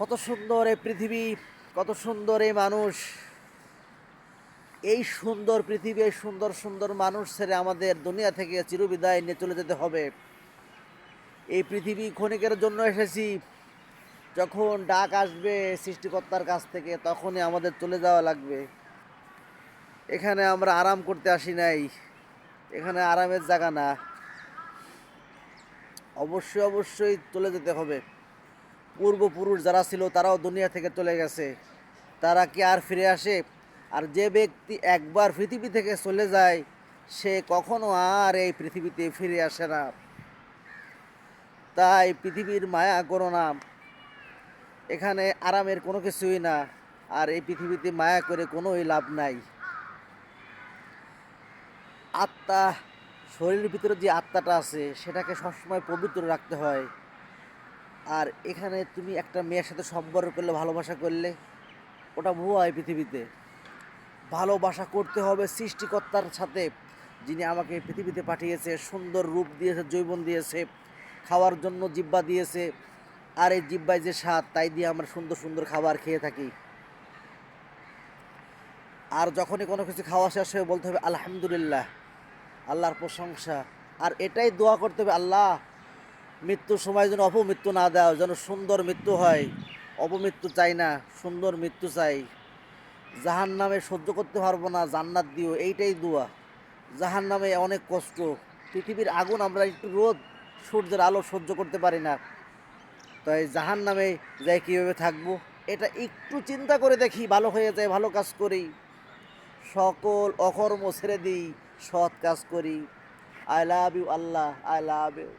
কত সুন্দর এই পৃথিবী, কত সুন্দর এই মানুষ। এই সুন্দর পৃথিবী, এই সুন্দর সুন্দর মানুষ ছেড়ে আমাদের দুনিয়া থেকে চিরবিদায় নিয়ে চলে যেতে হবে। এই পৃথিবী ক্ষণিকের জন্য এসেছি। যখন ডাক আসবে সৃষ্টিকর্তার কাছ থেকে তখনই আমাদের চলে যাওয়া লাগবে। এখানে আমরা আরাম করতে আসি নাই, এখানে আরামের জায়গা না। অবশ্যই অবশ্যই চলে যেতে হবে। পূর্বপুরুষ যারা ছিল তারাও দুনিয়া থেকে চলে গেছে, তারা কি আর ফিরে আসে? আর যে ব্যক্তি একবার পৃথিবী থেকে চলে যায় সে কখনো আর এই পৃথিবীতে ফিরে আসে না। তাই পৃথিবীর মায়া করো না, এখানে আরামের কোনো কিছুই না। আর এই পৃথিবীতে মায়া করে কোনোই লাভ নাই। আত্মা, শরীরের ভিতরে যে আত্মাটা আছে সেটাকে সবসময় পবিত্র রাখতে হয়। আর এখানে তুমি একটা মেয়ের সাথে সম্পর্ক করলে, ভালোবাসা করলে, ওটা ভুয়া এই পৃথিবীতে। ভালোবাসা করতে হবে সৃষ্টিকর্তার সাথে, যিনি আমাকে এই পৃথিবীতে পাঠিয়েছে, সুন্দর রূপ দিয়েছে, যৌবন দিয়েছে, খাওয়ার জন্য জিহ্বা দিয়েছে। আর এই জিহ্বায় যে স্বাদ, তাই দিয়ে আমরা সুন্দর সুন্দর খাবার খেয়ে থাকি। আর যখনই কোনো কিছু খাওয়া শেষ হয়ে বলতে হবে আলহামদুলিল্লাহ, আল্লাহর প্রশংসা। আর এটাই দোয়া করতে হবে, আল্লাহ মৃত্যুর সময় যেন অপমৃত্যু না দাও, যেন সুন্দর মৃত্যু হয়। অপমৃত্যু চাই না, সুন্দর মৃত্যু চাই। জাহান্নামে সহ্য করতে পারবো না, জান্নাত দিও, এইটাই দোয়া। জাহান্নামে অনেক কষ্ট, পৃথিবীর আগুন আমরা একটু রোদ সূর্যের আলো সহ্য করতে পারি না। তাই জাহান্নামে যাই কীভাবে থাকবো এটা একটু চিন্তা করে দেখি, ভালো হয়ে যায়, ভালো কাজ করি, সকল অকর্ম ছেড়ে দিই, সৎ কাজ করি। I love you Allah, I love you.